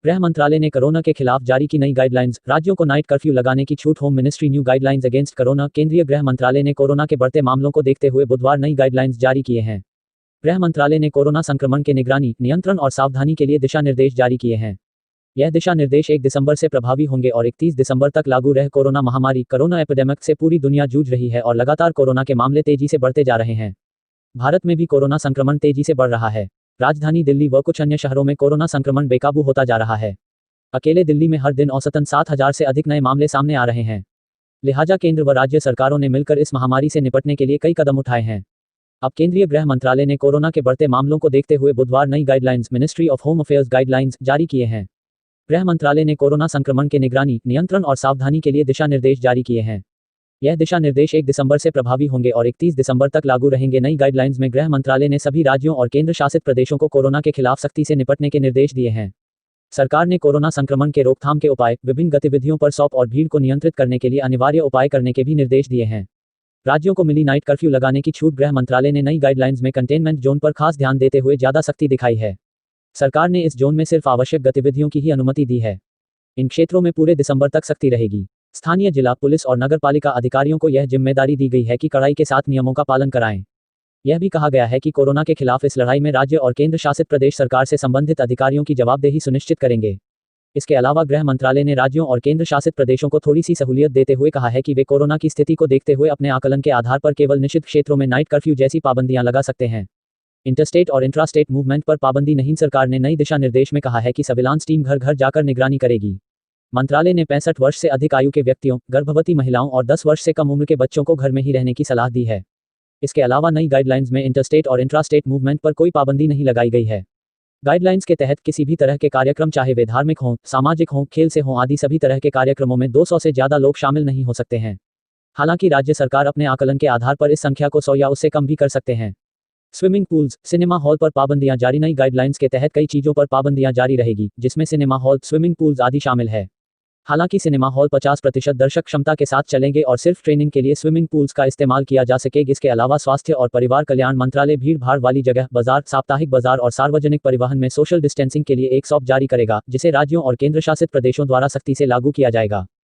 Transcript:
गृह मंत्रालय ने कोरोना के खिलाफ जारी की नई गाइडलाइंस, राज्यों को नाइट कर्फ्यू लगाने की छूट। Home ministry new guidelines against corona. केंद्रीय गृह मंत्रालय ने कोरोना के बढ़ते मामलों को देखते हुए बुधवार नई गाइडलाइंस जारी किए हैं। गृह मंत्रालय ने कोरोना संक्रमण के निगरानी, नियंत्रण और सावधानी के लिए दिशा निर्देश जारी किए हैं। यह दिशा निर्देश 1 दिसंबर से प्रभावी होंगे और 31 दिसंबर तक लागू रह। कोरोना महामारी, कोरोना एपिडेमिक से पूरी दुनिया जूझ रही है और लगातार कोरोना के मामले तेजी से बढ़ते जा रहे हैं। भारत में भी कोरोना संक्रमण तेजी से बढ़ रहा है। राजधानी दिल्ली व कुछ अन्य शहरों में कोरोना संक्रमण बेकाबू होता जा रहा है। अकेले दिल्ली में हर दिन औसतन 7,000 से अधिक नए मामले सामने आ रहे हैं। लिहाजा केंद्र व राज्य सरकारों ने मिलकर इस महामारी से निपटने के लिए कई कदम उठाए हैं। अब केंद्रीय गृह मंत्रालय ने कोरोना के बढ़ते मामलों को देखते हुए बुधवार नई guidelines, ministry of home affairs guidelines, जारी किए हैं। गृह मंत्रालय ने कोरोना संक्रमण के निगरानी, नियंत्रण और सावधानी के लिए दिशा निर्देश जारी किए हैं। यह दिशा निर्देश 1 दिसंबर से प्रभावी होंगे और 31 दिसंबर तक लागू रहेंगे। नई गाइडलाइंस में गृह मंत्रालय ने सभी राज्यों और केंद्र शासित प्रदेशों को कोरोना के खिलाफ सख्ती से निपटने के निर्देश दिए हैं। सरकार ने कोरोना संक्रमण के रोकथाम के उपाय, विभिन्न गतिविधियों पर सौंप और भीड़ को नियंत्रित करने के लिए अनिवार्य उपाय करने के भी निर्देश दिए हैं। राज्यों को मिली नाइट कर्फ्यू लगाने की छूट। गृह मंत्रालय ने नई गाइडलाइंस में कंटेनमेंट जोन पर खास ध्यान देते हुए ज्यादा सख्ती दिखाई है। सरकार ने इस जोन में सिर्फ आवश्यक गतिविधियों की ही अनुमति दी है। इन क्षेत्रों में पूरे दिसंबर तक सख्ती रहेगी। स्थानीय जिला पुलिस और नगरपालिका अधिकारियों को यह जिम्मेदारी दी गई है कि कड़ाई के साथ नियमों का पालन कराएं। यह भी कहा गया है कि कोरोना के खिलाफ इस लड़ाई में राज्य और केंद्र शासित प्रदेश सरकार से संबंधित अधिकारियों की जवाबदेही सुनिश्चित करेंगे। इसके अलावा गृह मंत्रालय ने राज्यों और केंद्र शासित प्रदेशों को थोड़ी सी सहूलियत देते हुए कहा है कि वे कोरोना की स्थिति को देखते हुए अपने आकलन के आधार पर केवल निश्चित क्षेत्रों में नाइट कर्फ्यू जैसी पाबंदियां लगा सकते हैं। इंटरस्टेट और इंट्रास्टेट मूवमेंट पर पाबंदी नहीं। सरकार ने नई दिशा निर्देश में कहा है कि सर्विलांस टीम घर घर जाकर निगरानी करेगी। मंत्रालय ने 65 वर्ष से अधिक आयु के व्यक्तियों, गर्भवती महिलाओं और 10 वर्ष से कम उम्र के बच्चों को घर में ही रहने की सलाह दी है। इसके अलावा नई गाइडलाइंस में इंटरस्टेट और इंट्रास्टेट मूवमेंट पर कोई पाबंदी नहीं लगाई गई है। गाइडलाइंस के तहत किसी भी तरह के कार्यक्रम, चाहे वे धार्मिक हों, सामाजिक हों, खेल से हों आदि सभी तरह के कार्यक्रमों में 200 से ज्यादा लोग शामिल नहीं हो सकते हैं। हालांकि राज्य सरकार अपने आकलन के आधार पर इस संख्या को 100 या उससे कम भी कर सकते हैं। स्विमिंग पूल्स, सिनेमा हॉल पर पाबंदियां जारी। नई गाइडलाइंस के तहत कई चीजों पर पाबंदियां जारी रहेगी, जिसमें सिनेमा हॉल, स्विमिंग पूल्स आदि शामिल है। हालांकि सिनेमा हॉल 50% दर्शक क्षमता के साथ चलेंगे और सिर्फ ट्रेनिंग के लिए स्विमिंग पूल्स का इस्तेमाल किया जा सकेगा। इसके अलावा स्वास्थ्य और परिवार कल्याण मंत्रालय भीड़ भाड़ वाली जगह, बाजार, साप्ताहिक बाजार और सार्वजनिक परिवहन में सोशल डिस्टेंसिंग के लिए एक सौंप जारी करेगा, जिसे राज्यों और केंद्र शासित प्रदेशों द्वारा सख्ती से लागू किया जाएगा।